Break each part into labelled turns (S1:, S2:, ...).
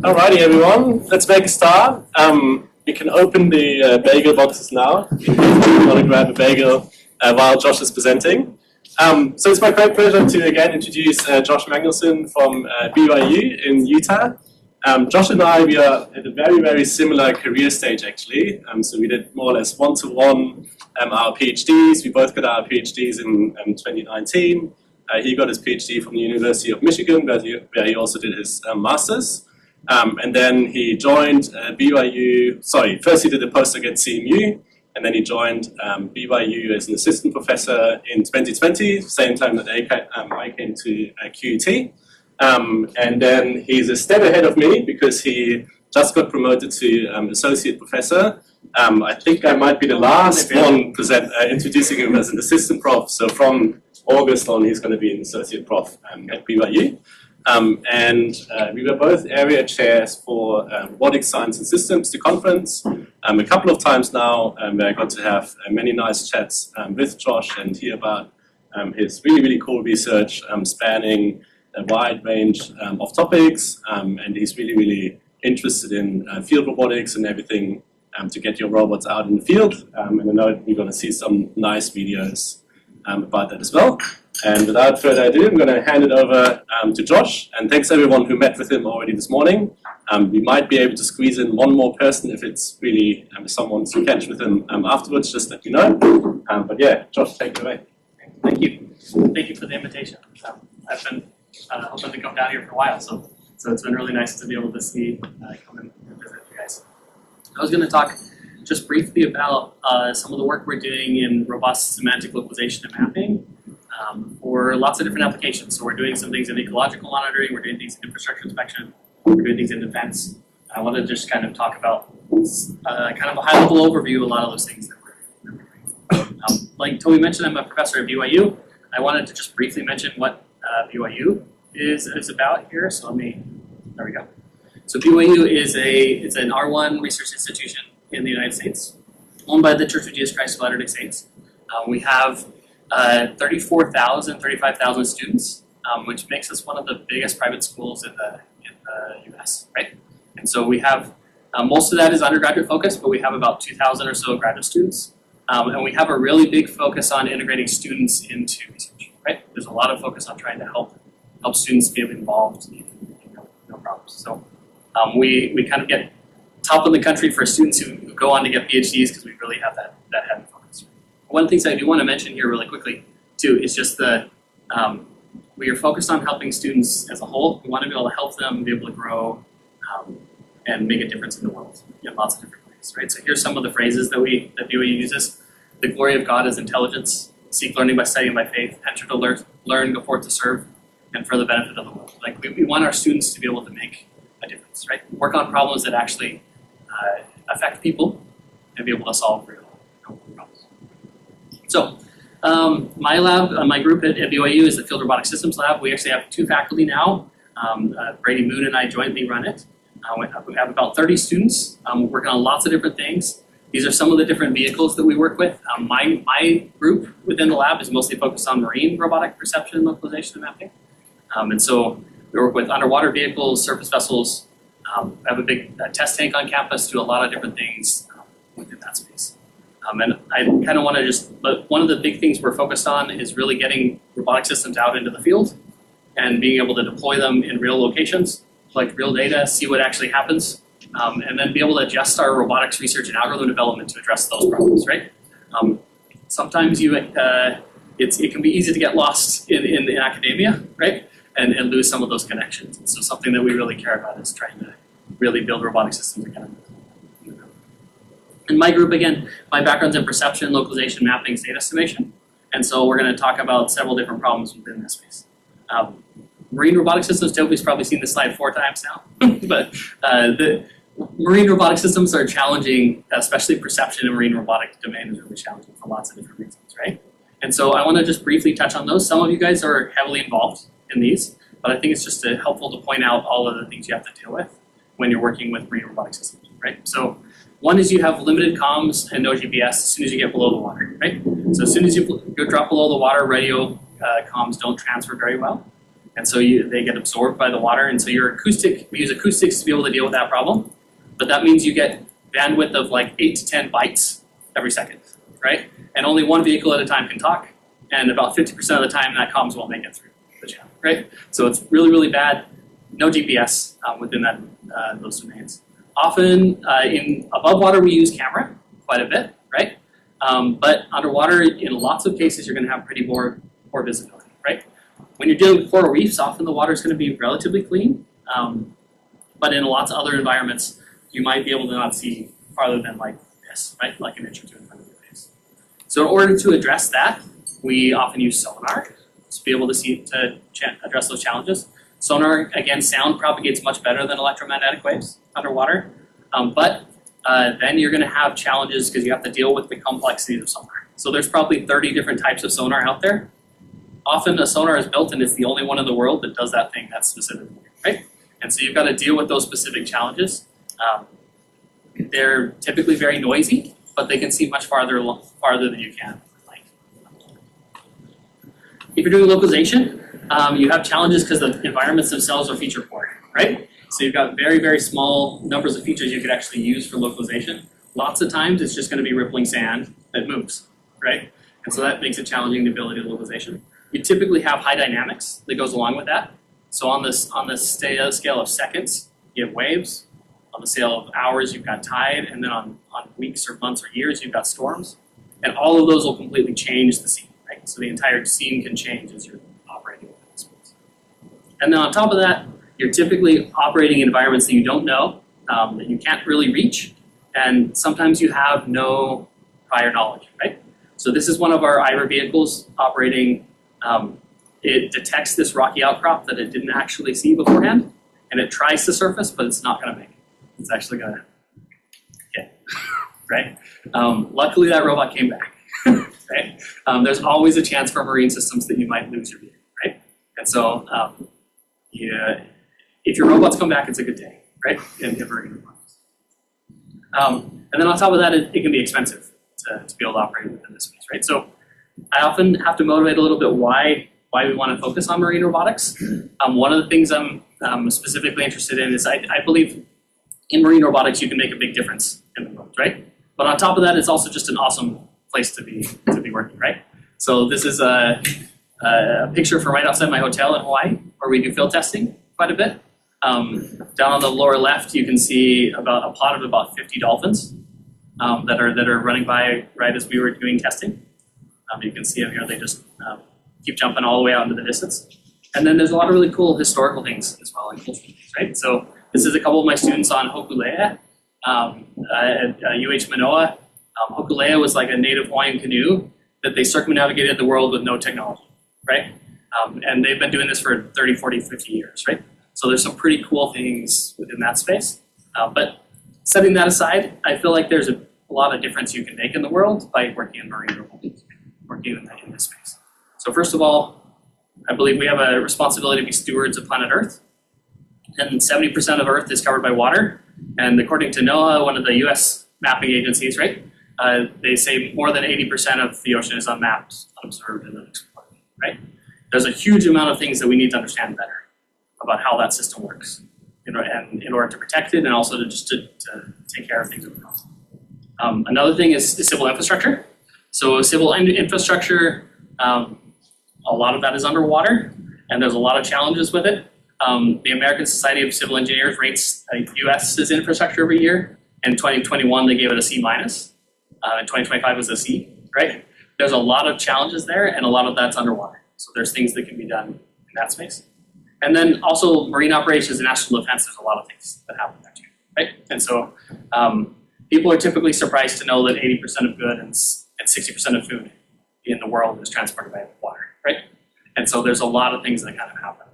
S1: Alrighty, everyone. Let's make a start. You can open the bagel boxes now. If you want to grab a bagel while Josh is presenting. So it's my great pleasure to again introduce Josh Mangelson from BYU in Utah. Josh and I, we are at a very, very similar career stage, actually. So we did more or less one-to-one our PhDs. We both got our PhDs in 2019. He got his PhD from the University of Michigan, where he also did his master's. And then he joined BYU, first he did a postdoc at CMU, and then he joined BYU as an assistant professor in 2020, same time that I came to QUT. And then he's a step ahead of me because he just got promoted to associate professor. I think I might be the last one introducing him as an assistant prof. So from August on, he's going to be an associate prof at BYU. And we were both area chairs for Robotics, Science and Systems, the conference. A couple of times now, where I got to have many nice chats with Josh and hear about his really, really cool research spanning a wide range of topics. And he's really, really interested in field robotics and everything to get your robots out in the field. And I know we're going to see some nice videos about that as well. And without further ado, I'm going to hand it over to Josh. And thanks everyone who met with him already this morning. We might be able to squeeze in one more person if it's really someone to catch with him afterwards, just let you know. But yeah, Josh, take it away.
S2: Thank you. Thank you for the invitation. I've been hoping to come down here for a while, so it's been really nice to be able to come and visit you guys. I was going to talk just briefly about some of the work we're doing in robust semantic localization and mapping for lots of different applications. So we're doing some things in ecological monitoring, we're doing things in infrastructure inspection, we're doing things in defense. I want to just kind of talk about kind of a high-level overview of a lot of those things that we're doing. Like Toby mentioned, I'm a professor at BYU. I wanted to just briefly mention what BYU is about here. So there we go. So BYU is it's an R1 research institution in the United States, owned by the Church of Jesus Christ of Latter-day Saints. We have 35,000 students, which makes us one of the biggest private schools in the U.S., right? And so we have, most of that is undergraduate focused, but we have about 2,000 or so graduate students. And we have a really big focus on integrating students into research, right? There's a lot of focus on trying to help students be involved in no problems. So we kind of get top of the country for students who go on to get PhDs because we really have that heavy focus. One of the things I do want to mention here really quickly, too, is just we are focused on helping students as a whole. We want to be able to help them be able to grow and make a difference in the world in lots of different ways, right? So here's some of the phrases that BYU uses. The glory of God is intelligence. Seek learning by studying by faith. Enter to learn, go forth to serve, and for the benefit of the world. Like we want our students to be able to make a difference, right? Work on problems that actually affect people and be able to solve real problems. So my lab, my group at BYU is the Field Robotic Systems Lab. We actually have 2 faculty now. Brady Moon and I jointly run it. We have about 30 students working on lots of different things. These are some of the different vehicles that we work with. My group within the lab is mostly focused on marine robotic perception, localization, and mapping. And so we work with underwater vehicles, surface vessels. We have a big test tank on campus, do a lot of different things within that space. And I kind of want to but one of the big things we're focused on is really getting robotic systems out into the field and being able to deploy them in real locations, collect real data, see what actually happens, and then be able to adjust our robotics research and algorithm development to address those problems, right? Sometimes it can be easy to get lost in academia, right? And lose some of those connections. And so something that we really care about is trying to really build robotic systems again. In my group, again, my background's in perception, localization, mapping, state estimation. And so we're going to talk about several different problems within this space. Marine robotic systems, Toby's probably seen this slide 4 times now. But the marine robotic systems are challenging, especially perception in marine robotic domain is really challenging for lots of different reasons, right? And so I want to just briefly touch on those. Some of you guys are heavily involved in these, but I think it's just helpful to point out all of the things you have to deal with when you're working with marine robotic systems, right? So one is you have limited comms and no GPS as soon as you get below the water, right? So as soon as you drop below the water, radio comms don't transfer very well. And so they get absorbed by the water, and so we use acoustics to be able to deal with that problem. But that means you get bandwidth of like 8 to 10 bytes every second, right? And only one vehicle at a time can talk, and about 50% of the time that comms won't make it through the channel, right? So it's really, really bad. No GPS within those domains. Often in above water we use camera quite a bit, right? But underwater, in lots of cases, you're going to have pretty poor visibility, right? When you're dealing with coral reefs, often the water is going to be relatively clean, but in lots of other environments, you might be able to not see farther than like this, right? Like an inch or two in front of your face. So in order to address that, we often use sonar to be able to address those challenges. Sonar, again, sound propagates much better than electromagnetic waves underwater, but then you're going to have challenges because you have to deal with the complexities of sonar. So there's probably 30 different types of sonar out there. Often a sonar is built and it's the only one in the world that does that thing that's specific, right? And so you've got to deal with those specific challenges. They're typically very noisy, but they can see much farther than you can. If you're doing localization, you have challenges because the environments themselves are feature poor, right? So you've got very, very small numbers of features you could actually use for localization. Lots of times it's just going to be rippling sand that moves, right? And so that makes it challenging the ability of localization. You typically have high dynamics that goes along with that. So on the scale of seconds, you have waves. On the scale of hours, you've got tide. And then on weeks or months or years, you've got storms. And all of those will completely change the scene, right? So the entire scene can change as you're operating within the space. And then on top of that, you're typically operating in environments that you don't know, that you can't really reach. And sometimes you have no prior knowledge, right? So this is one of our IJRR vehicles operating. It detects this rocky outcrop that it didn't actually see beforehand, and it tries to surface, but it's not going to make it. It's actually going to hit, right? Luckily, that robot came back, right? There's always a chance for marine systems that you might lose your vehicle, right? And so if your robots come back, it's a good day, right? In marine robots. And then on top of that, it can be expensive to be able to operate within this space, right? So I often have to motivate a little bit why we want to focus on marine robotics. One of the things I'm specifically interested in is I believe in marine robotics you can make a big difference in the world, right? But on top of that, it's also just an awesome place to be working, right? So this is a picture from right outside my hotel in Hawaii, where we do field testing quite a bit. Down on the lower left, you can see a pod of about 50 dolphins that are running by right as we were doing testing. You can see them here; they just keep jumping all the way out into the distance. And then there's a lot of really cool historical things as well, and cultural things, right? So this is a couple of my students on Hokulea at UH Manoa. Hokulea was like a native Hawaiian canoe that they circumnavigated the world with no technology, right? And they've been doing this for 30, 40, 50 years, right? So there's some pretty cool things within that space. But setting that aside, I feel like there's a lot of difference you can make in the world by working in marine robotics, working in this space. So first of all, I believe we have a responsibility to be stewards of planet Earth. And 70% of Earth is covered by water. And according to NOAA, one of the US mapping agencies, right, they say more than 80% of the ocean is unmapped, unobserved, and unexplored, right? There's a huge amount of things that we need to understand better about how that system works in order to protect it and also to take care of things overall. Another thing is civil infrastructure. So civil infrastructure, a lot of that is underwater, and there's a lot of challenges with it. The American Society of Civil Engineers rates U.S.'s infrastructure every year. In 2021, they gave it a C-. In 2025, it was a C, right? There's a lot of challenges there, and a lot of that's underwater. So there's things that can be done in that space. And then also marine operations and national defense, there's a lot of things that happen there too, right? And so people are typically surprised to know that 80% of good and 60% of food in the world is transported by water, right? And so there's a lot of things that kind of happen.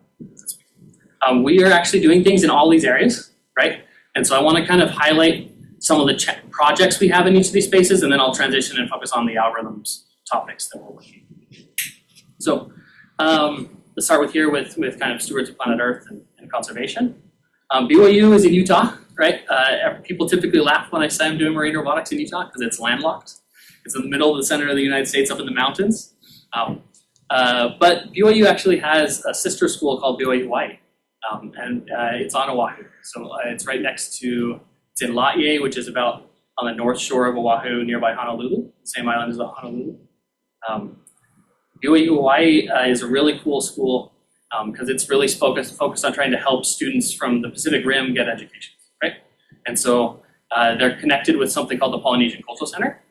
S2: We are actually doing things in all these areas, right? And so I want to kind of highlight some of the projects we have in each of these spaces, and then I'll transition and focus on the algorithms topics that we're working on. So let's start with kind of stewards of planet Earth and conservation. BYU is in Utah, right? People typically laugh when I say I'm doing marine robotics in Utah because it's landlocked. It's in the middle of the center of the United States up in the mountains. But BYU actually has a sister school called BYU Hawaii, and it's on Oahu. So it's right next to, it's in Laie, which is about on the north shore of Oahu, nearby Honolulu, same island as Honolulu. BYU Hawaii is a really cool school because it's really focused on trying to help students from the Pacific Rim get education, right? And so they're connected with something called the Polynesian Cultural Center,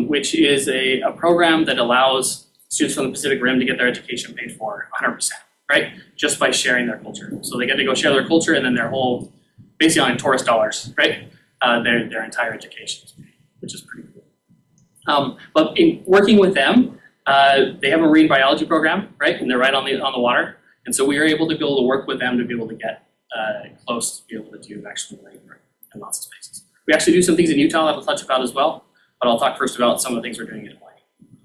S2: which is a program that allows students from the Pacific Rim to get their education paid for 100%, right? Just by sharing their culture. So they get to go share their culture and then their whole, basically on tourist dollars, right? Their entire education is paid, which is pretty cool. But in working with them, they have a marine biology program, right? And they're right on the water. And so we are able to be able to work with them to be able to get close to be able to do actual marine work in lots of spaces. We actually do some things in Utah that I'll touch about as well, but I'll talk first about some of the things we're doing in Hawaii.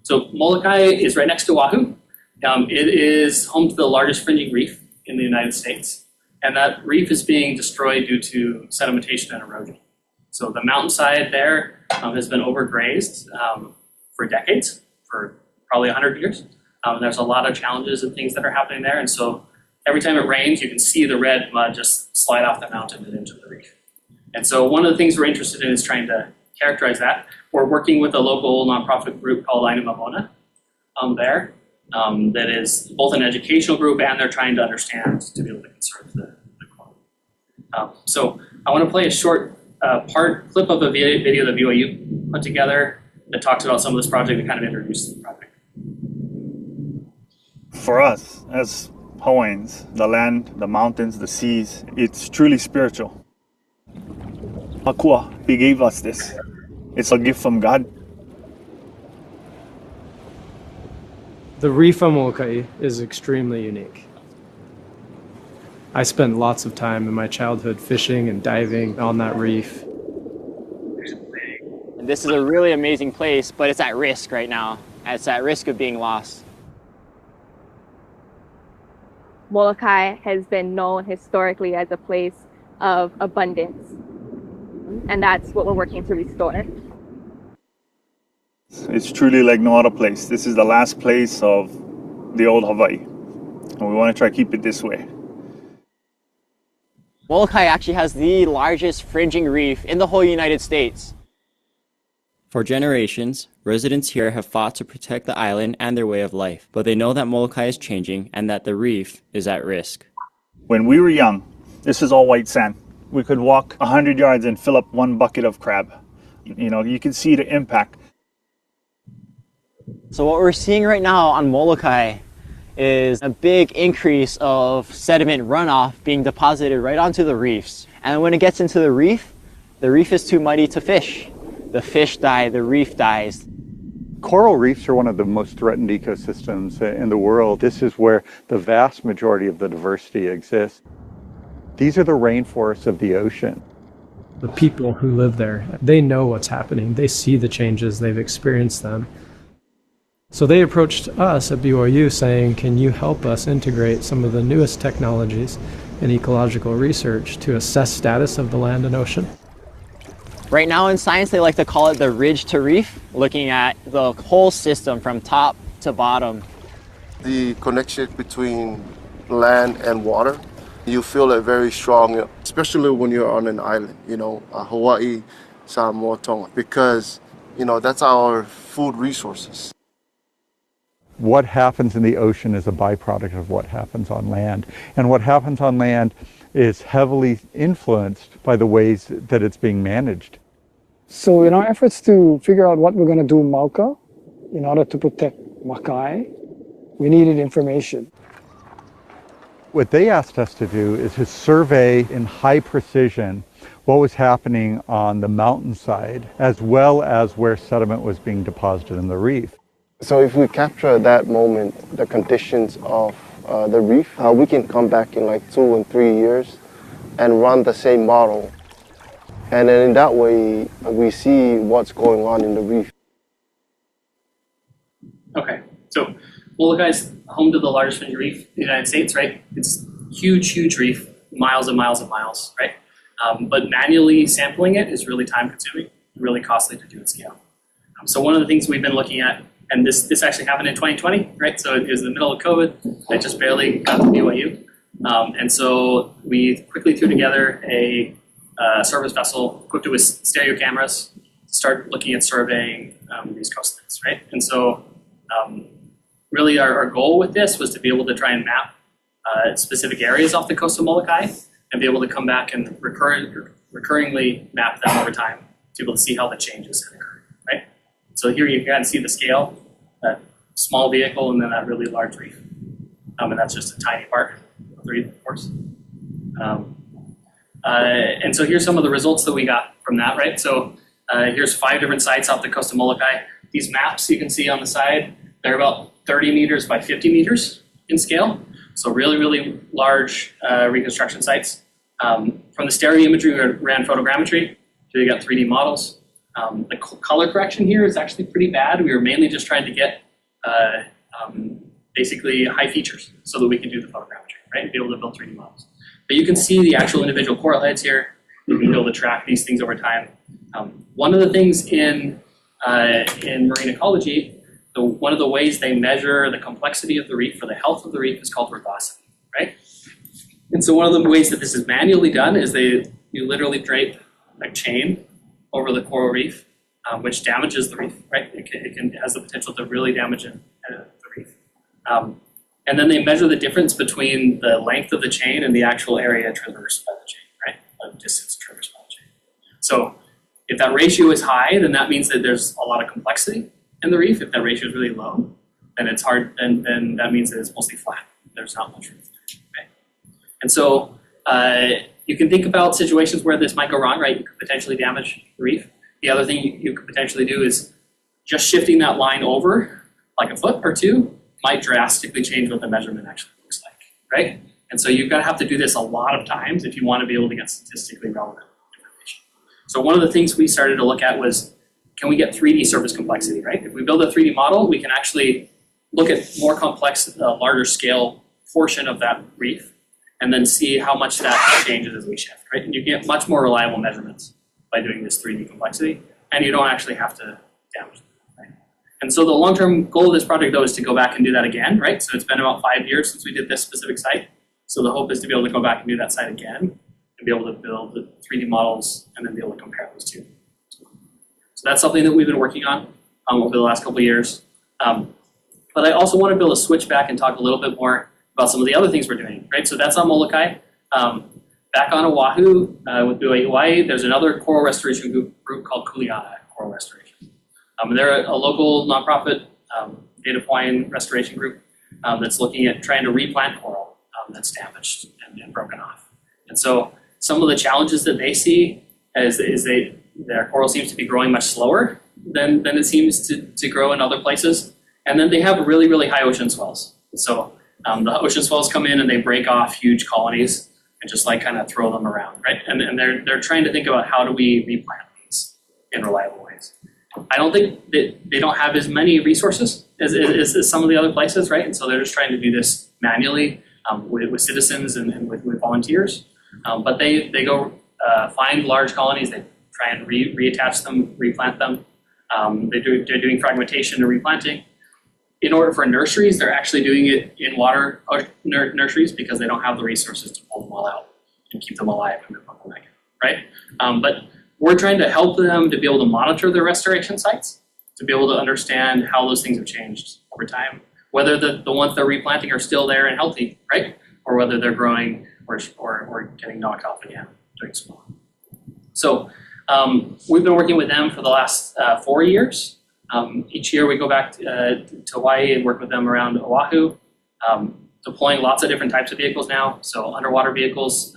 S2: So Molokai is right next to Oahu. It is home to the largest fringing reef in the United States. And that reef is being destroyed due to sedimentation and erosion. So the mountainside there has been overgrazed for decades, for probably 100 years. There's a lot of challenges and things that are happening there. And so every time it rains, you can see the red mud just slide off the mountain and into the reef. And so one of the things we're interested in is trying to characterize that. We're working with a local nonprofit group called Aina Mamona there. That is both an educational group and they're trying to understand to be able to conserve the quality. So I want to play a short clip of a video that BYU put together that talks about some of this project and kind of introduces the project.
S3: For us, as Hawaiians, the land, the mountains, the seas, it's truly spiritual. Akua, he gave us this. It's a gift from God.
S4: The reef on Molokai is extremely unique. I spent lots of time in my childhood fishing and diving on that reef.
S5: This is a really amazing place, but it's at risk right now. It's at risk of being lost.
S6: Molokai has been known historically as a place of abundance, and that's what we're working to restore.
S3: It's truly like no other place. This is the last place of the old Hawaii, and we want to try to keep it this way.
S5: Molokai actually has the largest fringing reef in the whole United States.
S7: For generations, residents here have fought to protect the island and their way of life, but they know that Molokai is changing and that the reef is at risk.
S3: When we were young, this is all white sand. We could walk 100 yards and fill up one bucket of crab. You know, you can see the impact.
S5: So what we're seeing right now on Molokai is a big increase of sediment runoff being deposited right onto the reefs. And when it gets into the reef is too muddy to fish. The fish die, the reef dies.
S8: Coral reefs are one of the most threatened ecosystems in the world. This is where the vast majority of the diversity exists. These are the rainforests of the ocean.
S4: The people who live there, they know what's happening. They see the changes, they've experienced them. So they approached us at BYU saying, can you help us integrate some of the newest technologies in ecological research to assess status of the land and ocean?
S5: Right now in science, they like to call it the ridge to reef, looking at the whole system from top to bottom.
S9: The connection between land and water, you feel it very strong, especially when you're on an island, Hawaii, Samoa, Tonga, because, that's our food resources.
S8: What happens in the ocean is a byproduct of what happens on land. And what happens on land is heavily influenced by the ways that it's being managed.
S10: So in our efforts to figure out what we're going to do in Mauka, in order to protect Makai, we needed information.
S8: What they asked us to do is to survey in high precision what was happening on the mountainside, as well as where sediment was being deposited in the reef.
S9: So if we capture that moment, the conditions of the reef, we can come back in like 2 and 3 years and run the same model. And then in that way, we see what's going on in the reef.
S2: Okay, so Molokai is home to the largest fringing reef in the United States, right? It's huge, huge reef, miles and miles and miles, right? But manually sampling it is really time consuming, really costly to do at scale. So one of the things we've been looking at And this actually happened in 2020, right? So it was in the middle of COVID. I just barely got to BYU. And so we quickly threw together a service vessel equipped with stereo cameras to start looking at surveying these coastlines, right? And so really our goal with this was to be able to try and map specific areas off the coast of Molokai and be able to come back and recurringly map them over time to be able to see how the changes occur, right? So here you can see the scale, that small vehicle and then that really large reef. And that's just a tiny part of the reef, of course. And so here's some of the results that we got from that, right? So here's 5 different sites off the coast of Molokai. These maps you can see on the side, they're about 30 meters by 50 meters in scale. So really, really large reconstruction sites. From the stereo imagery, we ran photogrammetry, so you got 3D models. The color correction here is actually pretty bad. We were mainly just trying to get basically high features so that we can do the photogrammetry, right? Be able to build 3D models. But you can see the actual individual coral heads here. You can be able to track these things over time. One of the things in marine ecology, one of the ways they measure the complexity of the reef or the health of the reef is called rugosity, right? And so one of the ways that this is manually done is you literally drape a chain over the coral reef, which damages the reef, right? It has the potential to really damage the reef. And then they measure the difference between the length of the chain and the actual area traversed by the chain, right? The distance traversed by the chain. So if that ratio is high, then that means that there's a lot of complexity in the reef. If that ratio is really low, then it's hard, and then that means that it's mostly flat. There's not much reef there, right? And so you can think about situations where this might go wrong, right? You could potentially damage the reef. The other thing you could potentially do is just shifting that line over like a foot or two might drastically change what the measurement actually looks like, right? And so you've got to have to do this a lot of times if you want to be able to get statistically relevant information. So one of the things we started to look at was, can we get 3D surface complexity, right? If we build a 3D model, we can actually look at more complex, larger scale portion of that reef and then see how much that changes as we shift, right? And you get much more reliable measurements by doing this 3D complexity, and you don't actually have to damage them, right? And so the long-term goal of this project, though, is to go back and do that again, right? So it's been about 5 years since we did this specific site. So the hope is to be able to go back and do that site again and be able to build the 3D models and then be able to compare those two. So that's something that we've been working on over the last couple of years. But I also want to be able to switch back and talk a little bit more about some of the other things we're doing, right? So that's on Molokai. Back on Oahu with BYU Hawaii, there's another coral restoration group called Kuleana Coral Restoration. They're a local nonprofit Native Hawaiian restoration group that's looking at trying to replant coral that's damaged and broken off. And so some of the challenges that they see is their coral seems to be growing much slower than it seems to grow in other places. And then they have really, really high ocean swells. So the ocean swells come in and they break off huge colonies and just like kind of throw them around, right? And they're trying to think about how do we replant these in reliable ways. I don't think that they don't have as many resources as some of the other places, right? And so they're just trying to do this manually with citizens and with volunteers. But they go find large colonies, they try and reattach them, replant them. They're doing fragmentation and replanting. In order for nurseries, they're actually doing it in water nurseries because they don't have the resources to pull them all out and keep them alive and then pump them back in, right? But we're trying to help them to be able to monitor their restoration sites, to be able to understand how those things have changed over time, whether the ones they're replanting are still there and healthy, right? Or whether they're growing or getting knocked off again during spawn. So we've been working with them for the last 4 years. Each year we go back to Hawaii and work with them around Oahu, deploying lots of different types of vehicles now. So underwater vehicles,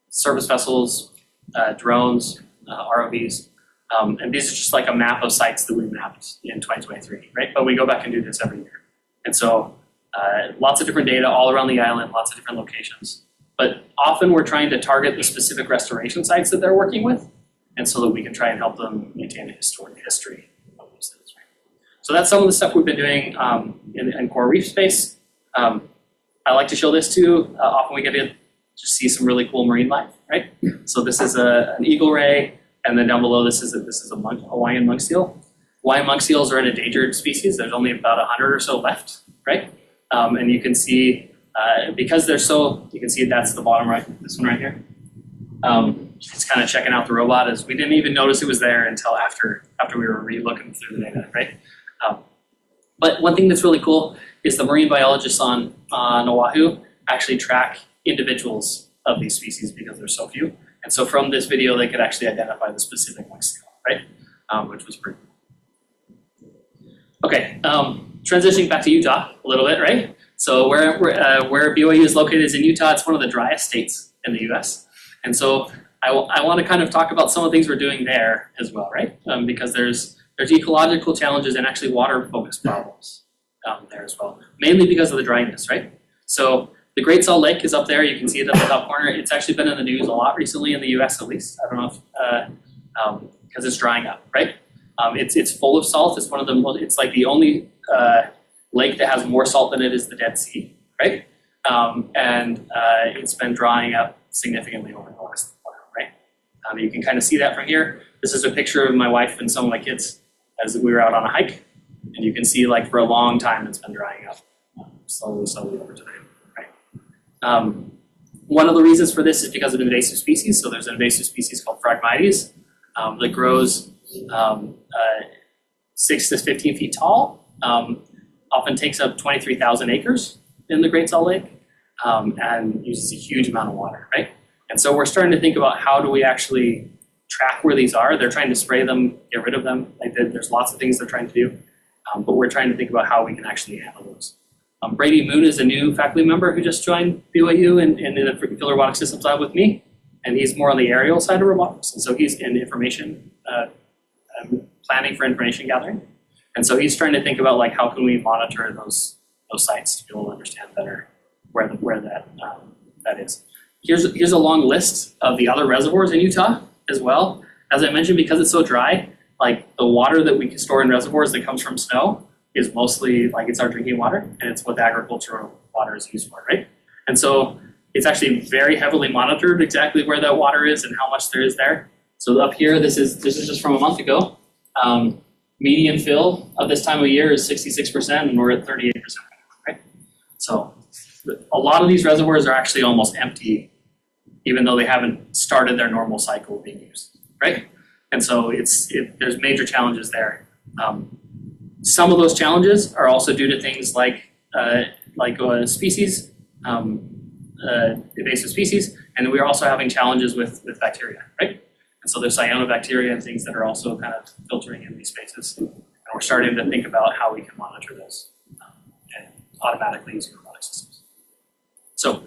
S2: service vessels, drones, ROVs. And these are just like a map of sites that we mapped in 2023, right? But we go back and do this every year. And so lots of different data all around the island, lots of different locations. But often we're trying to target the specific restoration sites that they're working with, and so that we can try and help them maintain the history. So that's some of the stuff we've been doing in coral reef space. I like to show this too. Often we get to just see some really cool marine life, right? So this is an eagle ray, and then down below this is a Hawaiian monk seal. why monk seals are an endangered species. There's only about 100 or so left, right? And you can see, because they're so, you can see that's the bottom right, this one right here. It's kind of checking out the robot, as we didn't even notice it was there until after we were re-looking through the data, right? But one thing that's really cool is the marine biologists on Oahu actually track individuals of these species because there's so few. And so from this video, they could actually identify the specific monk seal, right? Which was pretty cool. Okay, transitioning back to Utah a little bit, right? So where BYU is located is in Utah. It's one of the driest states in the US. And so I want to kind of talk about some of the things we're doing there as well, right? Because there's ecological challenges and actually water-focused problems there as well, mainly because of the dryness, right? So the Great Salt Lake is up there. You can see it at the top corner. It's actually been in the news a lot recently in the US, at least. I don't know if, because it's drying up, right? It's full of salt. It's one of the most, it's like the only lake that has more salt than it is the Dead Sea, right? And it's been drying up significantly over the last while, right? You can kind of see that from here. This is a picture of my wife and some of my kids as we were out on a hike. And you can see, like, for a long time it's been drying up slowly over time, right? One of the reasons for this is because of invasive species. So there's an invasive species called Phragmites that grows 6 to 15 feet tall, often takes up 23,000 acres in the Great Salt Lake, and uses a huge amount of water, right? And so we're starting to think about how do we actually track where these are. They're trying to spray them, get rid of them. Like, there's lots of things they're trying to do, but we're trying to think about how we can actually handle those. Brady Moon is a new faculty member who just joined BYU and in the Field Robotic Systems Lab with me, and he's more on the aerial side of robotics, and so he's in information, planning for information gathering. And so he's trying to think about, like, how can we monitor those sites to be able to understand better where that is. Here's a long list of the other reservoirs in Utah as well. As I mentioned, because it's so dry, like, the water that we can store in reservoirs that comes from snow is mostly, like, it's our drinking water, and it's what the agricultural water is used for, right? And so it's actually very heavily monitored exactly where that water is and how much there is there. So up here, this is just from a month ago. Median fill of this time of year is 66%, and we're at 38%, right? So a lot of these reservoirs are actually almost empty, even though they haven't started their normal cycle of being used, right? And so there's major challenges there. Some of those challenges are also due to things like species, invasive species, and we're also having challenges with bacteria, right? And so there's cyanobacteria and things that are also kind of filtering in these spaces. And we're starting to think about how we can monitor those and automatically using robotic systems. So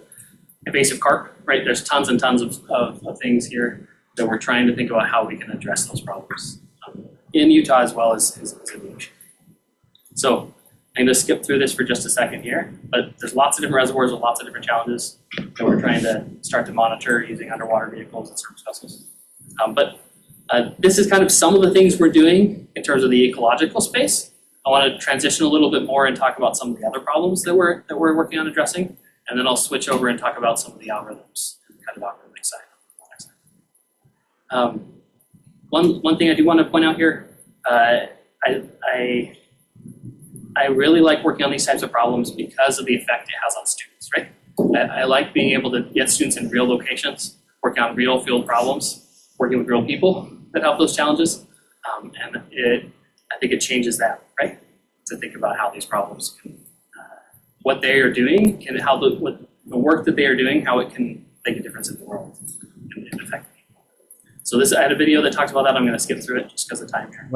S2: invasive carp, right? There's tons and tons of things here that we're trying to think about how we can address those problems in Utah as well as in the ocean. So I'm going to skip through this for just a second here, but there's lots of different reservoirs with lots of different challenges that we're trying to start to monitor using underwater vehicles and surface vessels. But this is kind of some of the things we're doing in terms of the ecological space. I want to transition a little bit more and talk about some of the other problems that we're working on addressing, and then I'll switch over and talk about some of the algorithms, kind of algorithmic side. One thing I do want to point out here, I really like working on these types of problems because of the effect it has on students, right? I like being able to get students in real locations, working on real field problems, working with real people that have those challenges, and I think it changes that, right? To think about how these problems can, what they are doing, and how the work that they are doing, how it can make a difference in the world and affect people. So I had a video that talks about that. I'm going to skip through it just because of time here.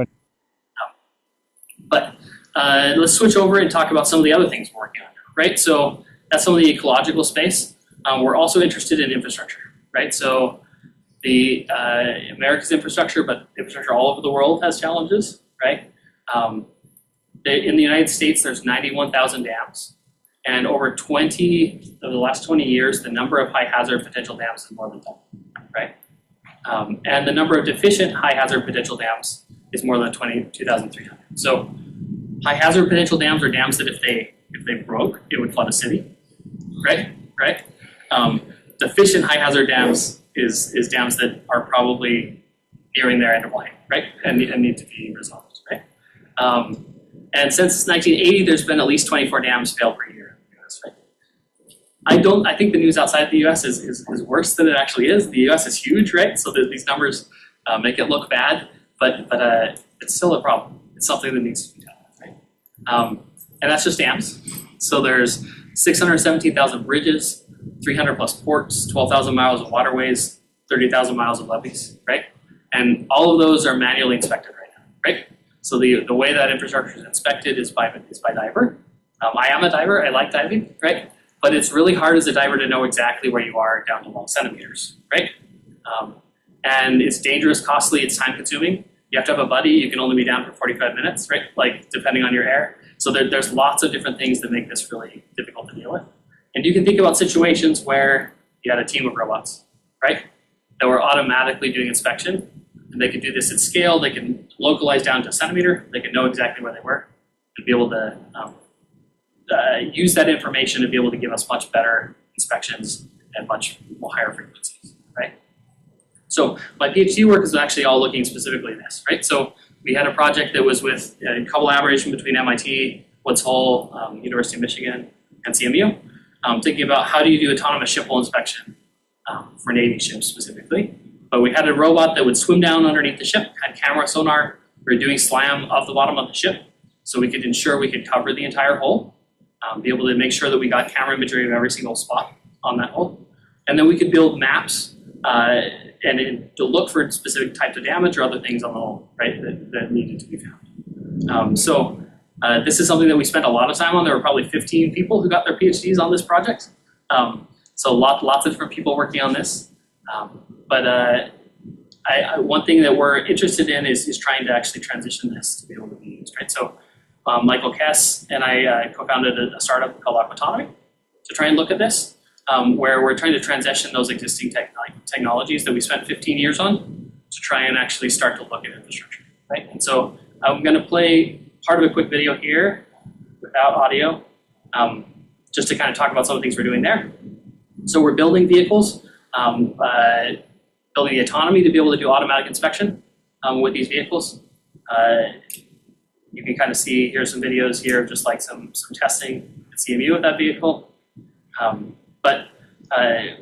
S2: But let's switch over and talk about some of the other things we're working on, right? So that's some of the ecological space. We're also interested in infrastructure, right? So the America's infrastructure, but infrastructure all over the world has challenges, right? In the United States, there's 91,000 dams, and over the last 20 years, the number of high hazard potential dams is more than double, right? And the number of deficient high hazard potential dams is more than 2,300. So high hazard potential dams are dams that if they broke, it would flood a city, right? Deficient high hazard dams is dams that are probably nearing their end of life, right? And need to be resolved, right? And since 1980, there's been at least 24 dams failed per year in the US, right? I think the news outside the US is worse than it actually is. The US is huge, right? So these numbers make it look bad, but it's still a problem. It's something that needs to be done, right? And that's just dams. So there's 617,000 bridges, 300 plus ports, 12,000 miles of waterways, 30,000 miles of levees, right? And all of those are manually inspected right now, right? So the way that infrastructure is inspected is by diver. I am a diver, I like diving, right? But it's really hard as a diver to know exactly where you are down to 1 centimeters, right? And it's dangerous, costly, it's time consuming. You have to have a buddy, you can only be down for 45 minutes, right? Like depending on your air. So there's lots of different things that make this really difficult to deal with. And you can think about situations where you had a team of robots, right? That were automatically doing inspection. And they could do this at scale, they can localize down to a centimeter, they can know exactly where they were, and be able to use that information to be able to give us much better inspections at much more higher frequencies, right? So my PhD work is actually all looking specifically at this, right? So we had a project that was with a collaboration between MIT, Woods Hole, University of Michigan, and CMU, thinking about how do you do autonomous ship hull inspection for Navy ships specifically. But we had a robot that would swim down underneath the ship, had camera sonar, we were doing SLAM of the bottom of the ship, so we could ensure we could cover the entire hull, be able to make sure that we got camera imagery of every single spot on that hull. And then we could build maps to look for specific types of damage or other things on the hull, right, that needed to be found. So this is something that we spent a lot of time on. There were probably 15 people who got their PhDs on this project. So lots of different people working on this. But one thing that we're interested in is trying to actually transition this to be able to be used, right? So Michael Kess and I co-founded a startup called Autonomy to try and look at this, where we're trying to transition those existing technologies that we spent 15 years on to try and actually start to look at infrastructure, right? And so I'm going to play part of a quick video here without audio, just to kind of talk about some of the things we're doing there. So we're building vehicles, building the autonomy to be able to do automatic inspection with these vehicles. You can kind of see, here's some videos here of just like some testing at CMU with that vehicle. But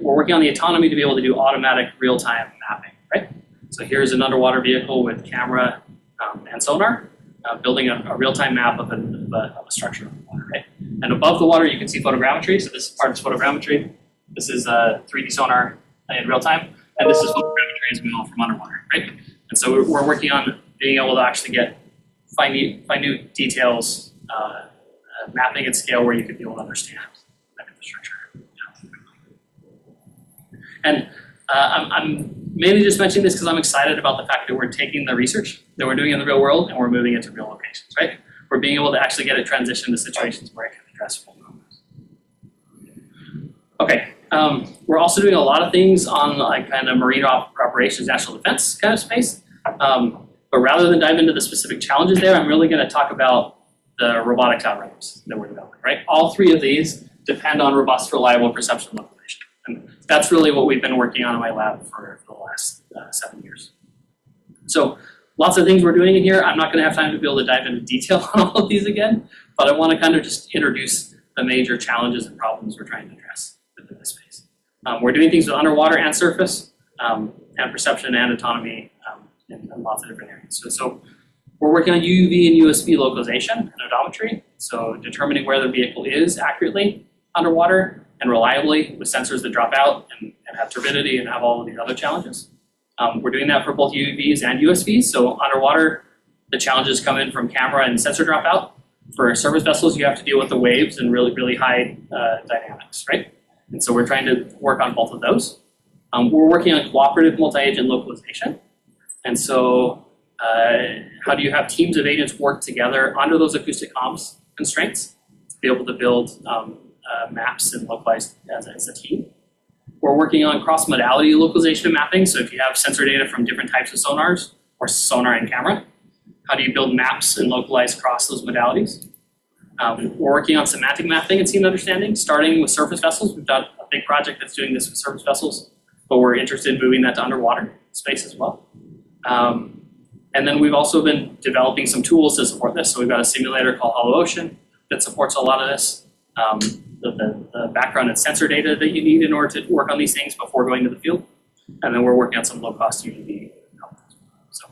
S2: we're working on the autonomy to be able to do automatic real-time mapping, right? So here's an underwater vehicle with camera and sonar, building a real-time map of a structure of the water, right? And above the water, you can see photogrammetry. So this part is photogrammetry. This is 3D sonar in real time. And this is photogrammetry as well from underwater, right? And so we're working on being able to actually find new details, mapping at scale where you could be able to understand that infrastructure. And I'm mainly just mentioning this because I'm excited about the fact that we're taking the research that we're doing in the real world and we're moving it to real locations, right? We're being able to actually get it transitioned to situations where it can address full problems. Okay, we're also doing a lot of things on like kind of marine operations, national defense kind of space. But rather than dive into the specific challenges there, I'm really going to talk about the robotics algorithms that we're developing, right? All three of these depend on robust, reliable perception and localization. And that's really what we've been working on in my lab for the last 7 years. So lots of things we're doing in here. I'm not going to have time to be able to dive into detail on all of these again, but I want to kind of just introduce the major challenges and problems we're trying to address within this space. We're doing things with underwater and surface, and perception and autonomy, in lots of different areas. So we're working on UUV and USB localization and odometry, so determining where the vehicle is accurately underwater and reliably with sensors that drop out and have turbidity and have all of these other challenges. We're doing that for both UUVs and USVs. So underwater, the challenges come in from camera and sensor dropout. For surface vessels, you have to deal with the waves and really, really high dynamics, right? And so we're trying to work on both of those. We're working on cooperative multi-agent localization. And so how do you have teams of agents work together under those acoustic comms constraints to be able to build maps and localize as a team? We're working on cross-modality localization and mapping. So if you have sensor data from different types of sonars or sonar and camera, how do you build maps and localize across those modalities? We're working on semantic mapping and scene understanding, starting with surface vessels. We've done a big project that's doing this with surface vessels, but we're interested in moving that to underwater space as well. And then we've also been developing some tools to support this. So we've got a simulator called Hollow Ocean that supports a lot of this. The background and sensor data that you need in order to work on these things before going to the field. And then we're working on some low-cost UAV. So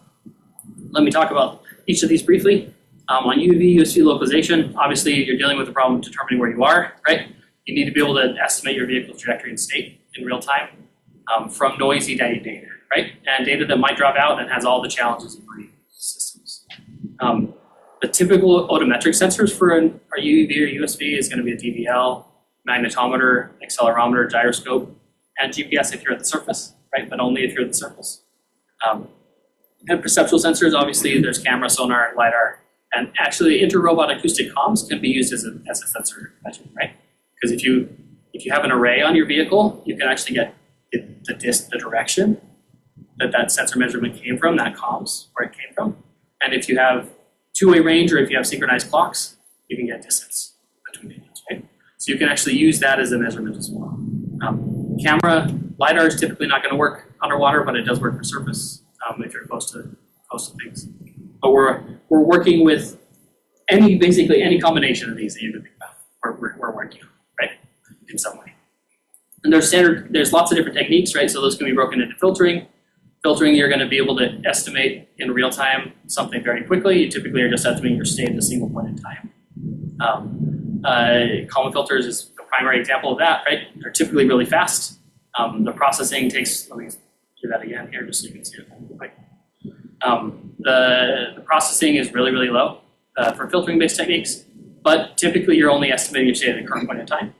S2: let me talk about each of these briefly. On UAV, USV localization, obviously you're dealing with the problem of determining where you are, right? You need to be able to estimate your vehicle's trajectory and state in real time from noisy data, right? And data that might drop out and has all the challenges of marine systems. The typical odometric sensors for a UAV or USV is going to be a DVL, magnetometer, accelerometer, gyroscope, and GPS if you're at the surface, right? But only if you're at the surface. And perceptual sensors, obviously there's camera, sonar, LiDAR, and actually inter-robot acoustic comms can be used as a sensor measure, right? Because if you have an array on your vehicle, you can actually get the direction that sensor measurement came from, that comms, where it came from. And if you have two-way range or if you have synchronized clocks, you can get distance between units, right? So you can actually use that as a measurement as well. Camera, LiDAR is typically not going to work underwater, but it does work for surface if you're close to things. But we're working with basically any combination of these that you can think about. We're working on, right, in some way. And there's lots of different techniques, right? So those can be broken into filtering. Filtering, you're going to be able to estimate in real time something very quickly. You typically are just estimating your state at a single point in time. Column filters is the primary example of that, right? They're typically really fast. The processing takes, let me do that again here just so you can see it. The processing is really, really low for filtering-based techniques, but typically you're only estimating your state at the current point in time.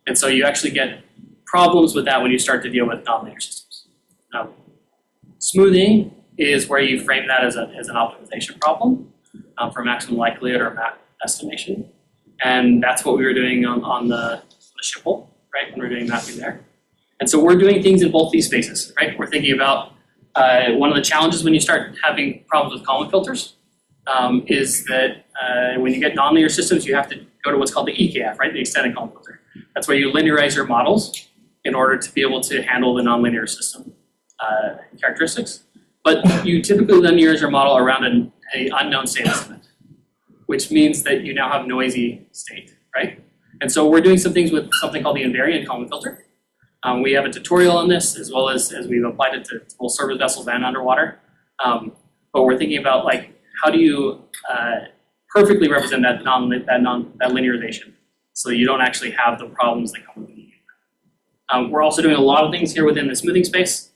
S2: And so you actually get problems with that when you start to deal with nonlinear systems. Smoothing is where you frame that as an optimization problem for maximum likelihood or map estimation. And that's what we were doing on the Schiphol, right, when we were doing mapping there. And so we're doing things in both these spaces, right? We're thinking about one of the challenges when you start having problems with column filters is that when you get nonlinear systems, you have to go to what's called the EKF, right, the extended column filter. That's where you linearize your models in order to be able to handle the nonlinear system characteristics. But you typically linearize your model around an unknown state estimate, which means that you now have noisy state, right? And so we're doing some things with something called the invariant column filter. We have a tutorial on this, as well as we've applied it to full service vessels and underwater. But we're thinking about like how do you perfectly represent that linearization, so you don't actually have the problems that come with it. We're also doing a lot of things here within the smoothing space,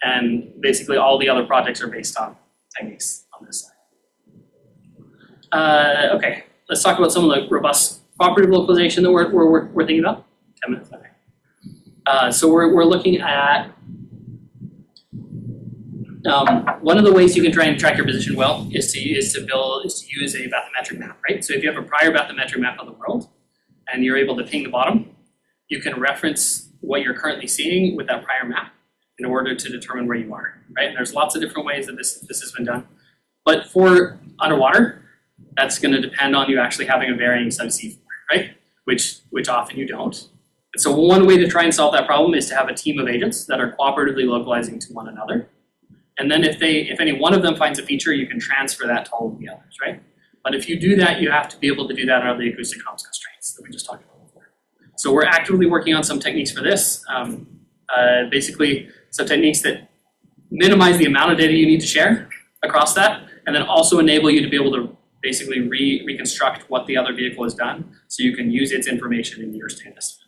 S2: and basically all the other projects are based on techniques on this side. Okay, let's talk about some of the robust cooperative localization that we're thinking about. 10 minutes, okay. So we're looking at one of the ways you can try and track your position well is to use a bathymetric map, right? So if you have a prior bathymetric map of the world and you're able to ping the bottom, you can reference what you're currently seeing with that prior map in order to determine where you are, right? And there's lots of different ways that this has been done. But for underwater, that's going to depend on you actually having a varying subsea floor, right? Which often you don't. And so one way to try and solve that problem is to have a team of agents that are cooperatively localizing to one another. And then if any one of them finds a feature, you can transfer that to all of the others, right? But if you do that, you have to be able to do that under the acoustic comms constraints that we just talked about before. So we're actively working on some techniques for this. Basically, some techniques that minimize the amount of data you need to share across that, and then also enable you to be able to basically reconstruct what the other vehicle has done, so you can use its information in your state estimate.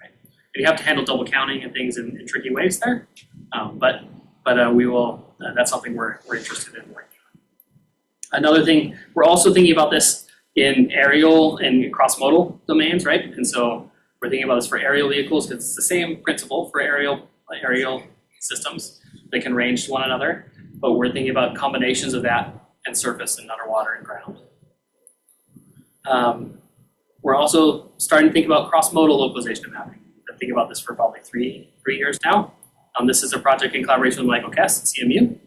S2: Right? You have to handle double counting and things in tricky ways there, but we will. That's something we're interested in working on. Another thing, we're also thinking about this in aerial and cross-modal domains, right? And so we're thinking about this for aerial vehicles because it's the same principle for aerial systems. They can range to one another, but we're thinking about combinations of that and surface and underwater and ground. We're also starting to think about cross-modal localization and mapping. I've been thinking about this for probably three years now. This is a project in collaboration with Michael Kess at CMU.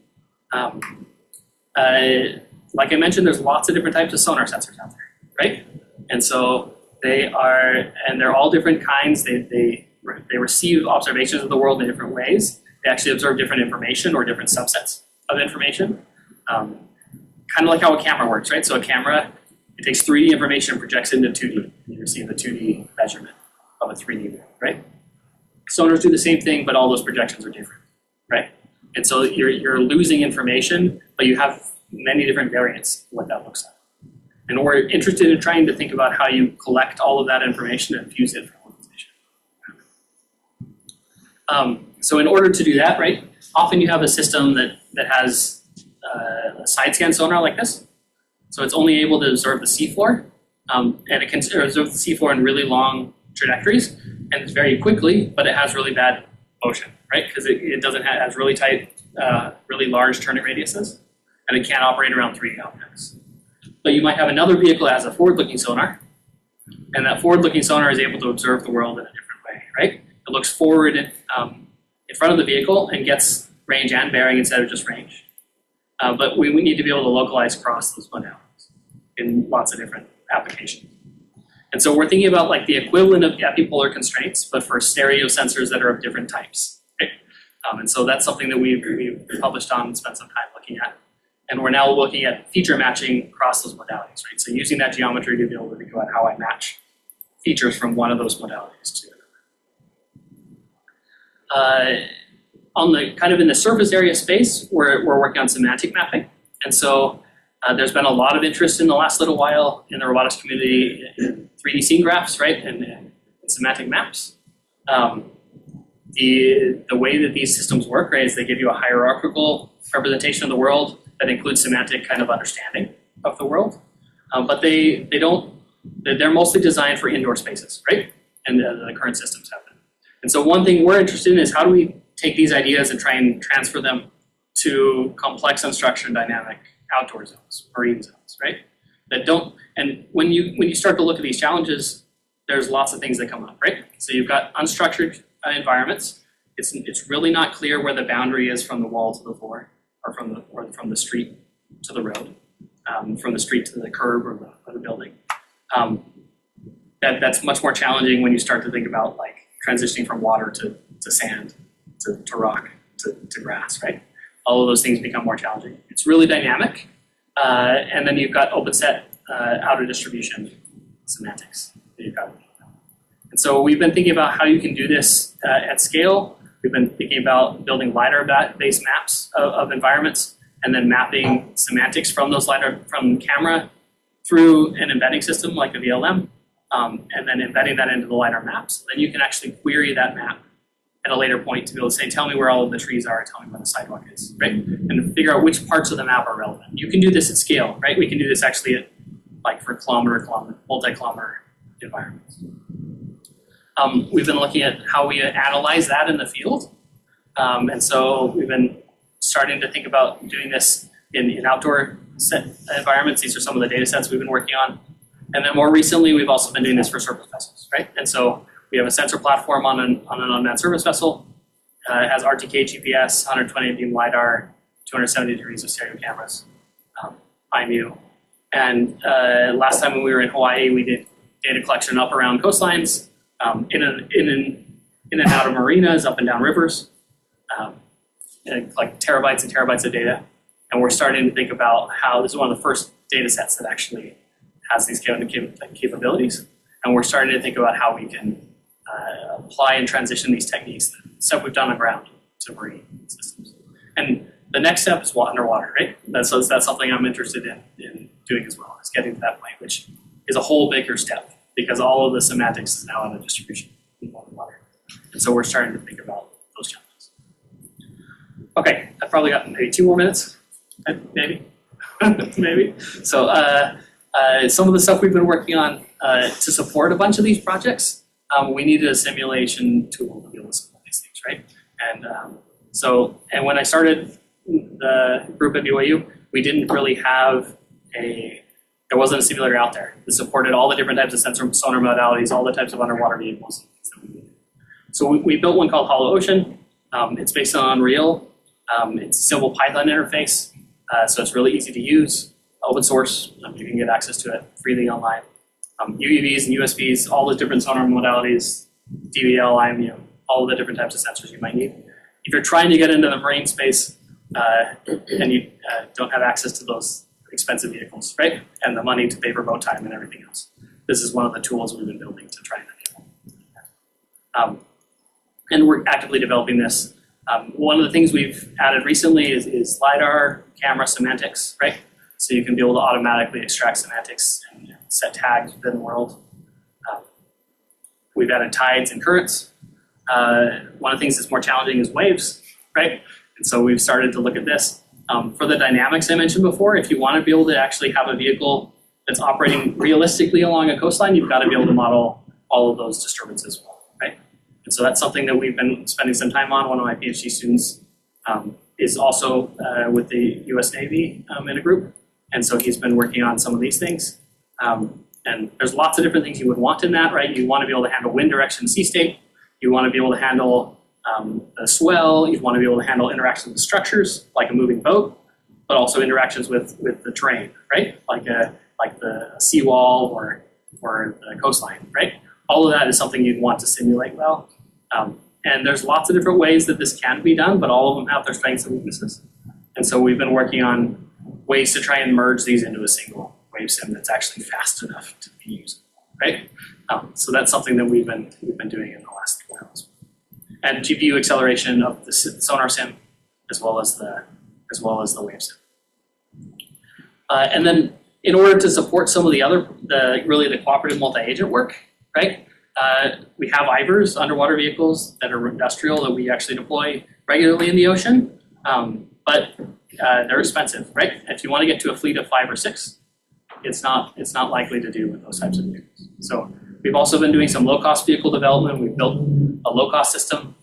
S2: Like I mentioned, there's lots of different types of sonar sensors out there, right? And so they're all different kinds. They receive observations of the world in different ways. They actually observe different information or different subsets of information. Kind of like how a camera works, right? So a camera, it takes 3D information and projects it into 2D. And you receive the 2D measurement of a 3D view, right? Sonars do the same thing, but all those projections are different, right? And so you're losing information, but you have many different variants of what that looks like. And we're interested in trying to think about how you collect all of that information and fuse it for localization. So in order to do that, right, often you have a system that has a side scan sonar like this. So it's only able to observe the seafloor, and it can observe the seafloor in really long trajectories, and it's very quickly, but it has really bad motion, right? Because it has really tight, really large turning radiuses, and it can't operate around 3D objects. But you might have another vehicle that has a forward-looking sonar, and that forward-looking sonar is able to observe the world in a different way, right? It looks forward in front of the vehicle and gets range and bearing instead of just range. But we need to be able to localize across those modalities in lots of different applications. And so we're thinking about like the equivalent of epipolar constraints, but for stereo sensors that are of different types. Right? And so that's something that we've published on and spent some time looking at. And we're now looking at feature matching across those modalities, right? So using that geometry to be able to think about how I match features from one of those modalities to another. On the kind of in the surface area space, we're working on semantic mapping. And so there's been a lot of interest in the last little while in the robotics community in 3D scene graphs, right, and semantic maps. The way that these systems work, right, is they give you a hierarchical representation of the world that includes semantic kind of understanding of the world. But they're mostly designed for indoor spaces, right? And the current systems have them. And so one thing we're interested in is how do we take these ideas and try and transfer them to complex, unstructured, dynamic outdoor zones, marine zones, right? And when you start to look at these challenges, there's lots of things that come up, right? So you've got unstructured environments. It's really not clear where the boundary is from the wall to the floor, or from the street to the road, from the street to the curb or the building. That's much more challenging when you start to think about like transitioning from water to sand, to rock, to grass, right? All of those things become more challenging. It's really dynamic. And then you've got open set outer distribution semantics that you've got. And so we've been thinking about how you can do this at scale. We've been thinking about building LiDAR-based maps of environments and then mapping semantics from those from camera through an embedding system like a VLM, and then embedding that into the LiDAR maps. Then you can actually query that map at a later point to be able to say, tell me where all of the trees are, tell me where the sidewalk is, right? And figure out which parts of the map are relevant. You can do this at scale, right? We can do this actually at, like for multi-kilometer environments. We've been looking at how we analyze that in the field. And so we've been starting to think about doing this in outdoor environments. These are some of the data sets we've been working on. And then more recently, we've also been doing this for surface vessels, right? And so we have a sensor platform on an unmanned surface vessel. It has RTK GPS, 120 beam LiDAR, 270 degrees of stereo cameras, IMU. And last time when we were in Hawaii, we did data collection up around coastlines, in and out of marinas, up and down rivers, like terabytes and terabytes of data. And we're starting to think about how this is one of the first data sets that actually has these capabilities. And we're starting to think about how we can apply and transition these techniques, the stuff we've done on ground, to marine systems. And the next step is underwater, right? That's something I'm interested in doing as well, is getting to that point, which is a whole bigger step because all of the semantics is now on a distribution in water. And so we're starting to think about those challenges. Okay, I've probably got maybe 2 more minutes, maybe, maybe. So some of the stuff we've been working on to support a bunch of these projects, we needed a simulation tool to be able to support these things, right? And when I started the group at BYU, we didn't really have there wasn't a simulator out there that supported all the different types of sensor sonar modalities, all the types of underwater vehicles. So we built one called Hollow Ocean. It's based on Unreal. It's a simple Python interface, so it's really easy to use. Open source, you can get access to it freely online. UUVs and USVs, all the different sonar modalities, DVL, IMU, all the different types of sensors you might need. If you're trying to get into the marine space, and you don't have access to those expensive vehicles, right? And the money to pay for boat time and everything else. This is one of the tools we've been building to try and enable. And we're actively developing this. One of the things we've added recently is LiDAR camera semantics, right? So you can be able to automatically extract semantics and set tags within the world. We've added tides and currents. One of the things that's more challenging is waves, right? And so we've started to look at this. For the dynamics I mentioned before, if you want to be able to actually have a vehicle that's operating realistically along a coastline, you've got to be able to model all of those disturbances well, right? And so that's something that we've been spending some time on. One of my PhD students is also with the US Navy in a group. And so he's been working on some of these things. And there's lots of different things you would want in that, right? You want to be able to handle wind direction, sea state. You want to be able to handle the swell. You want to be able to handle interactions with structures, like a moving boat, but also interactions with the terrain, right? Like the seawall or the coastline, right? All of that is something you'd want to simulate well. And there's lots of different ways that this can be done, but all of them have their strengths and weaknesses. And so we've been working on ways to try and merge these into a single wave sim that's actually fast enough to be usable, right? So that's something that we've been doing in the last while. And GPU acceleration of the sonar sim, as well as the wave sim. And then in order to support some of the other, the cooperative multi-agent work, right? We have IVERs, underwater vehicles that are industrial that we actually deploy regularly in the ocean, but they're expensive, right? If you want to get to a fleet of 5 or 6, it's not likely to do with those types of vehicles. So we've also been doing some low-cost vehicle development. We've built a low-cost system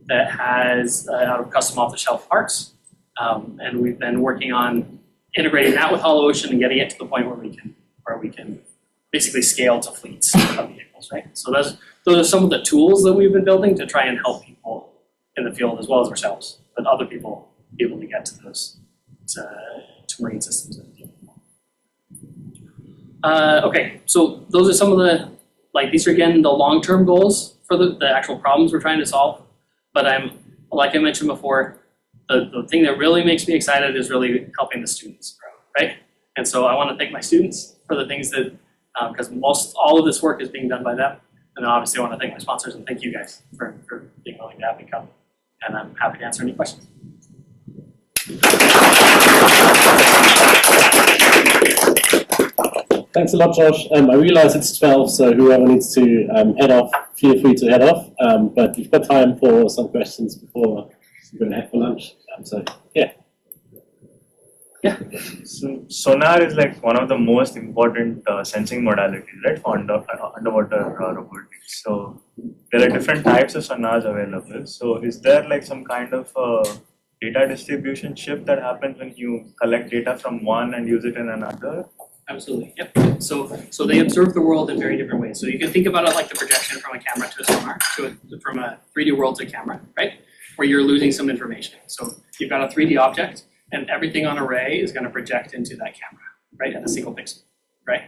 S2: that has out of custom off-the-shelf parts, and we've been working on integrating that with Hollow Ocean and getting it to the point where we can basically scale to fleets of vehicles, right? So those are some of the tools that we've been building to try and help people in the field as well as ourselves, but other people be able to get to those to marine systems. Okay, so those are some of the, these are again the long-term goals for the actual problems we're trying to solve. But like I mentioned before, the thing that really makes me excited is really helping the students grow, right? And so I want to thank my students for the things that, because all of this work is being done by them. And then obviously I want to thank my sponsors and thank you guys for being willing to have me come. And I'm happy to answer any questions.
S1: Thanks a lot, Josh. I realize it's 12, so whoever needs to head off, feel free to head off. But we've got time for some questions before we're going to head for lunch. So, yeah.
S2: Yeah.
S3: So sonar is like one of the most important sensing modalities, right, for underwater robotics. So there are different types of sonars available. So is there like some kind of data distribution shift that happens when you collect data from one and use it in another?
S2: Absolutely, yep. So they observe the world in very different ways. So you can think about it like the projection from a camera to a sonar, from a 3D world to camera, right? Where you're losing some information. So you've got a 3D object, and everything on array is going to project into that camera, right, at a single pixel, right?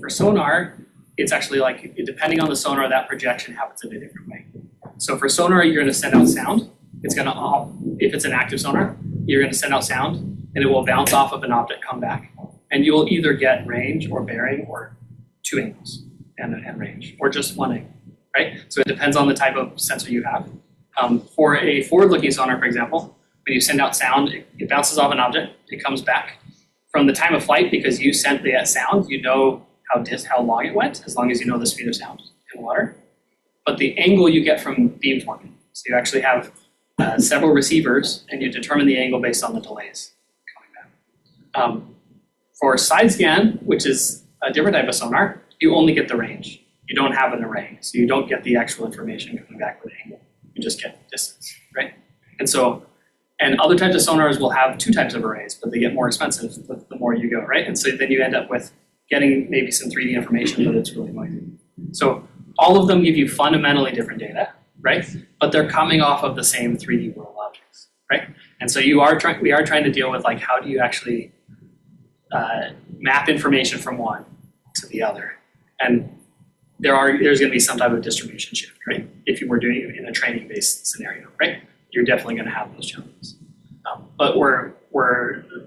S2: For sonar, it's actually like, depending on the sonar, that projection happens in a different way. So for sonar, you're going to send out sound. It's going to, if it's an active sonar, you're going to send out sound, and it will bounce off of an object, come back. And you'll either get range or bearing or 2 angles and range, or just 1 angle, right? So it depends on the type of sensor you have. For a forward-looking sonar, for example, when you send out sound, it bounces off an object, it comes back. From the time of flight, because you sent the sound, you know how long it went, as long as you know the speed of sound in water. But the angle you get from beamforming. So you actually have several receivers, and you determine the angle based on the delays coming back. For side scan, which is a different type of sonar, you only get the range. You don't have an array, so you don't get the actual information coming back with angle. You just get distance, right? And other types of sonars will have 2 types of arrays, but they get more expensive the more you go, right? And so then you end up with getting maybe some 3D information, but it's really noisy. So all of them give you fundamentally different data, right? But they're coming off of the same 3D world objects, right? And so we are trying to deal with like, how do you actually map information from one to the other? And there's going to be some type of distribution shift, right? If you were doing it in a training-based scenario, right? You're definitely going to have those challenges. but we're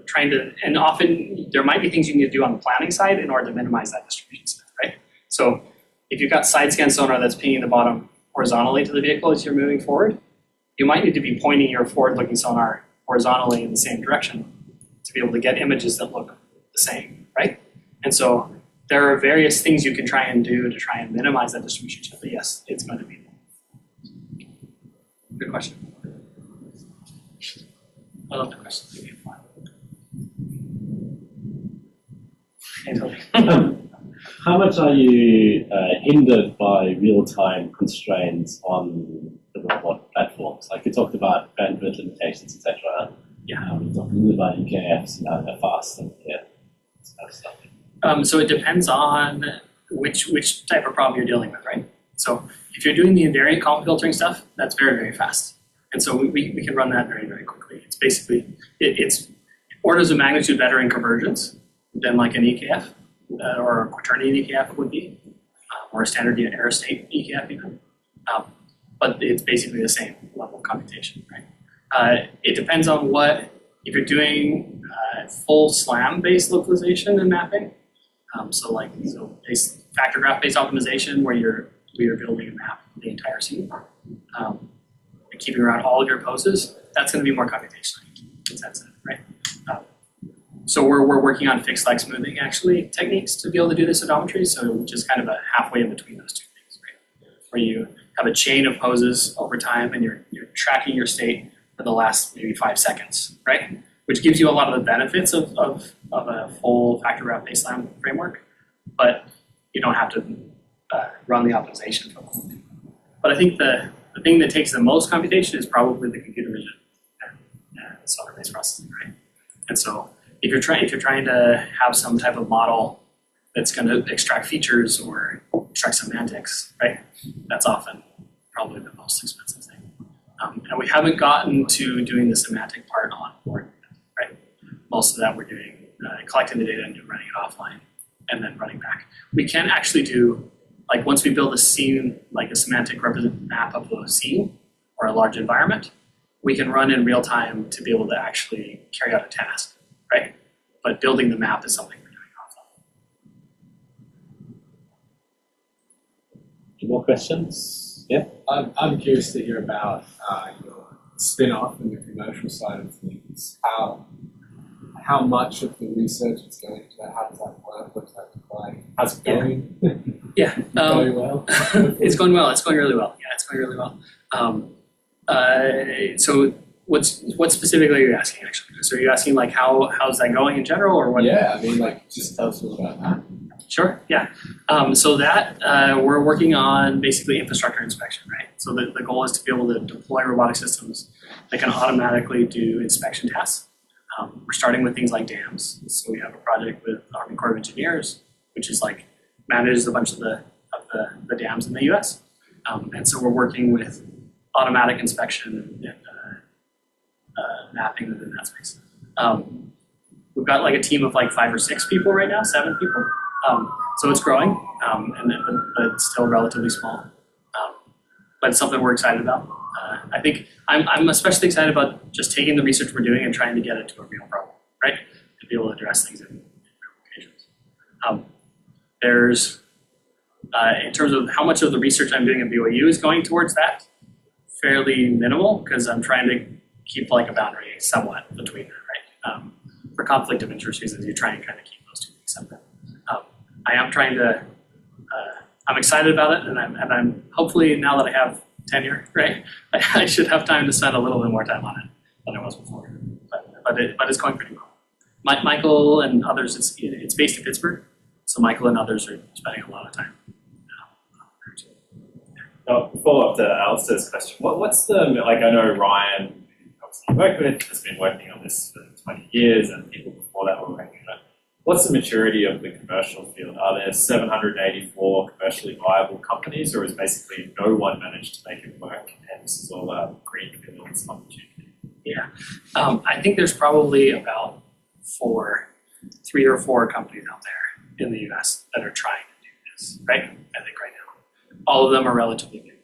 S2: trying to, and often there might be things you need to do on the planning side in order to minimize that distribution set, right? So if you've got side scan sonar that's pinging the bottom horizontally to the vehicle as you're moving forward, you might need to be pointing your forward-looking sonar horizontally in the same direction to be able to get images that look the same, right? And so there are various things you can try and do to try and minimize that distribution shift, but yes, it's going to be. Good question. I love the question.
S11: How much are you hindered by real-time constraints on the robot platforms? Like you talked about bandwidth limitations, etc.
S2: Yeah.
S11: We talked a little about EKFs and how they're fast and that stuff.
S2: So it depends on which type of problem you're dealing with, right? So if you're doing the invariant column filtering stuff, that's very, very fast. And so we can run that very, very quickly. It's basically, it's orders of magnitude better in convergence than like an EKF or a quaternion EKF would be, or a standard error state EKF even. But it's basically the same level of computation, right? It depends on if you're doing full SLAM-based localization and mapping, factor graph-based optimization where you're building a map of the entire scene, and keeping around all of your poses, that's going to be more computationally intensive, right? So we're working on fixed leg smoothing actually techniques to be able to do this odometry. So just kind of a halfway in between those two things, right? Where you have a chain of poses over time and you're tracking your state for the last maybe 5 seconds, right? Which gives you a lot of the benefits of a full factor graph-based SLAM framework, but you don't have to run the optimization for them. But I think the thing that takes the most computation is probably the computer vision and sonar-based processing, right? And so if you're trying to have some type of model that's going to extract features or extract semantics, right? That's often probably the most expensive thing. And we haven't gotten to doing the semantic part on board, right? Most of that we're doing collecting the data and running it offline and then running back. We can actually do, like once we build a scene, like a semantic map of a scene or a large environment, we can run in real time to be able to actually carry out a task, right? But building the map is something we're doing offline.
S11: Any more questions? Yeah?
S12: I'm curious to hear about your spin-off and the commercial side of things. How much of the research is going into that? How does that work? What's that look like? How's it going?
S2: Yeah.
S12: Going well?
S2: It's going well. It's going really well. Yeah, it's going really well. So what specifically are you asking, actually? So are you asking, like, how's that going in general, or what?
S12: Yeah, I mean, like, just tell us all about that.
S2: Sure, yeah. So that, we're working on basically infrastructure inspection, right? So the goal is to be able to deploy robotic systems that can automatically do inspection tasks. We're starting with things like dams. So we have a project with the Army Corps of Engineers, which is like manages a bunch of the dams in the U.S. And so we're working with automatic inspection and mapping within that space. We've got like a team of like 5 or 6 people right now, 7 people. So it's growing, but it's still relatively small. But it's something we're excited about. I think I'm especially excited about just taking the research we're doing and trying to get it to a real problem, right? To be able to address things in real applications. There's, in terms of how much of the research I'm doing at BYU is going towards that, fairly minimal, because I'm trying to keep like a boundary somewhat between that, right? For conflict of interest reasons, you try and kind of keep those two things separate. I am trying to, I'm excited about it, and I'm hopefully, now that I have tenure, right, I should have time to spend a little bit more time on it than I was before. But it's going pretty well. Michael and others, it's based in Pittsburgh, so Michael and others are spending a lot of time.
S11: Follow up to Alistair's question. What's the, like, I know Ryan, obviously you work with, has been working on this for 20 years, and people before that were working on it. What's the maturity of the commercial field? Are there 784 commercially viable companies, or is basically no one managed to make it work, and this is all a greenfield opportunity?
S2: Yeah, I think there's probably about 3 or 4 companies out there in the U.S. that are trying to do this, right? I think right now, all of them are relatively new,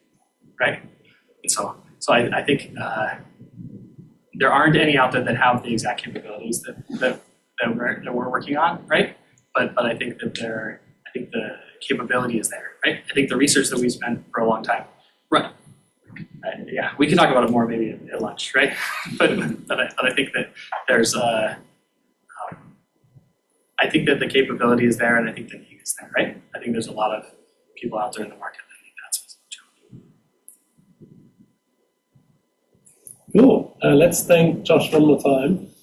S2: right? And so I think there aren't any out there that have the exact capabilities that we're working on, right? But I think that the capability is there, right? I think the research that we spent for a long time, right? Yeah, we can talk about it more maybe at lunch, right? but I think that there's I think that the capability is there, and I think the need is there, right? I think there's a lot of people out there in the market that need that specific tool.
S13: Cool. Let's thank Josh one more time.